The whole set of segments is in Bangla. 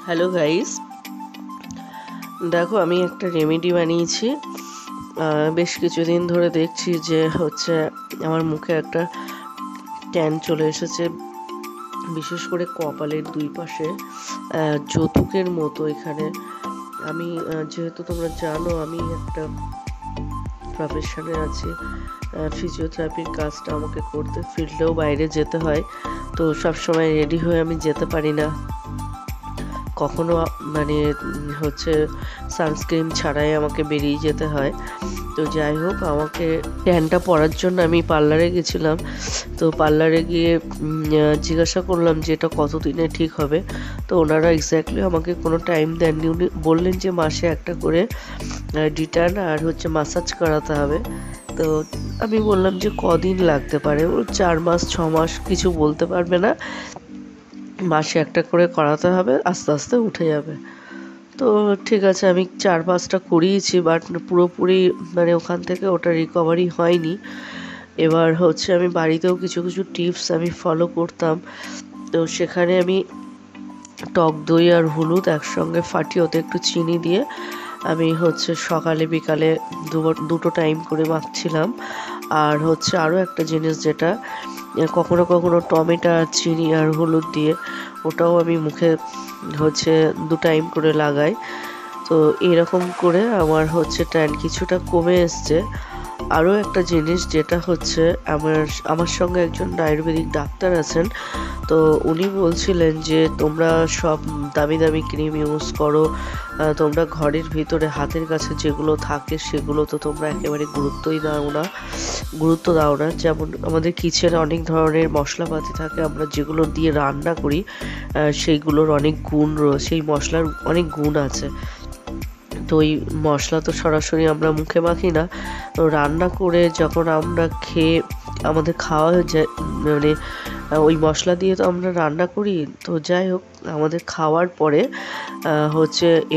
হ্যালো গাইস, দেখো আমি একটা রেমেডি বানিয়েছি। বেশ কিছুদিন ধরে দেখছি যে আমার মুখে একটা ট্যান চলে এসেছে, বিশেষ করে কপালের দুই পাশে যৌতুকের মতো এখানে। আমি যেহেতু তোমরা জানো আমি একটা প্রফেশনে আছি, ফিজিওথেরাপির কাজটা আমাকে করতে ফিল্ডেও বাইরে যেতে হয়, তো সবসময় রেডি হয়ে আমি যেতে পারি না। কখনো সানস্ক্রিন ছাড়াই আমাকে বেরিয়ে যেতে হয়। তো যাই হোক, আমাকে ট্যানটা পরার জন্য আমি পার্লারে গেছিলাম। তো পার্লারে গিয়ে জিজ্ঞাসা করলাম যে এটা কতদিনে ঠিক হবে। তো ওনারা এক্স্যাক্টলি আমাকে কোনো টাইম দেননি। উনি বললেন যে মাসে একটা করে ডিটার্ন আর মাসাজ করাতে হবে। তো আমি বললাম যে কদিন লাগতে পারে। ও 4 মাস 6 মাস কিছু বলতে পারবে না, মাসে একটা করে করাতে হবে, আস্তে আস্তে উঠে যাবে। তো ঠিক আছে, আমি 4-5টা করিয়েছি, বাট পুরোপুরি ওখান থেকে ওটা রিকভারি হয়নি। এবার আমি বাড়িতেও কিছু কিছু টিপস আমি ফলো করতাম। তো সেখানে আমি টক দই আর হলুদ একসঙ্গে ফাটিয়ে ওতে একটু চিনি দিয়ে আমি সকালে বিকালে দুটো টাইম করে মাখছিলাম। আর আরও একটা জিনিস, যেটা কখনো কখনো টমেটো আর চিনি আর হলুদ দিয়ে ওটাও আমি মুখে 2 টাইম করে লাগাই। তো এরকম করে আমার ট্যান কিছুটা কমে এসছে। আরও একটা জিনিস, যেটা আমার সঙ্গে একজন আয়ুর্বেদিক ডাক্তার আছেন। তো উনি বলছিলেন যে তোমরা সব দামি দামি ক্রিম ইউজ করো, তোমরা ঘরের ভিতরে হাতের কাছে যেগুলো থাকে সেগুলো তো তোমরা একেবারে গুরুত্ব দাও না। যেমন আমাদের কিচেনে অনেক ধরনের মশলাপাতি থাকে, আমরা যেগুলো দিয়ে রান্না করি সেইগুলোর অনেক গুণ সেই মশলার অনেক গুণ আছে। তো ওই মশলা তো সরাসরি আমরা মুখে মাখি না, তো রান্না করে যখন আমরা খেয়ে আমাদের খাওয়া হয়ে যায়, ওই মশলা দিয়ে তো আমরা রান্না করি। তো যাই হোক, আমাদের খাওয়ার পরে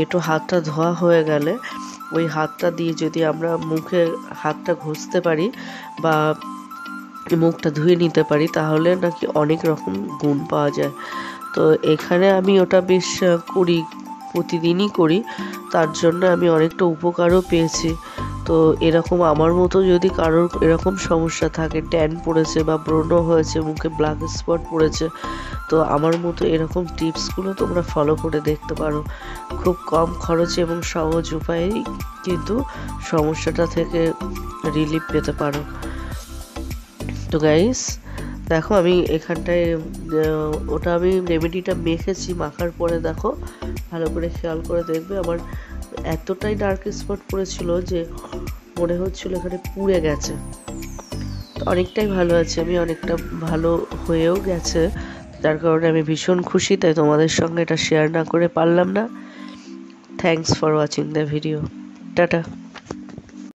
একটু হাতটা ধোয়া হয়ে গেলে ওই হাতটা দিয়ে যদি আমরা মুখে হাতটা ঘষতে পারি বা মুখটা ধুয়ে নিতে পারি, তাহলে নাকি অনেক রকম গুণ পাওয়া যায়। তো এখানে আমি ওটা বেশ করি, প্রতিদিনই করি, তার জন্য আমি অনেকটা উপকারও পেয়েছি। তো এরকম আমার মতো যদি কারোর এরকম সমস্যা থাকে, ট্যান পড়েছে বা ব্রণ হয়েছে, মুখে ব্ল্যাক স্পট পড়েছে, তো আমার মতো এরকম টিপসগুলো তোমরা ফলো করে দেখতে পারো। খুব কম খরচে এবং সহজ উপায়েই কিন্তু সমস্যাটা থেকে রিলিফ পেতে পারো। তো গাইস, দেখো আমি এখানটায় ওটা আমি রেমেডিটা মেখেছি, মাখার পরে দেখো ভালো করে খেয়াল করে দেখবে আমার এতটাই ডার্ক স্পট পড়েছিল যে মনে হচ্ছিল এখানে পুড়ে গেছে। তো অনেকটাই ভালো আছে, আমি অনেকটা ভালো হয়েও গেছে, যার কারণে আমি ভীষণ খুশি। তাই তোমাদের সঙ্গে এটা শেয়ার না করে পারলাম না। Thanks for watching the video. Tata.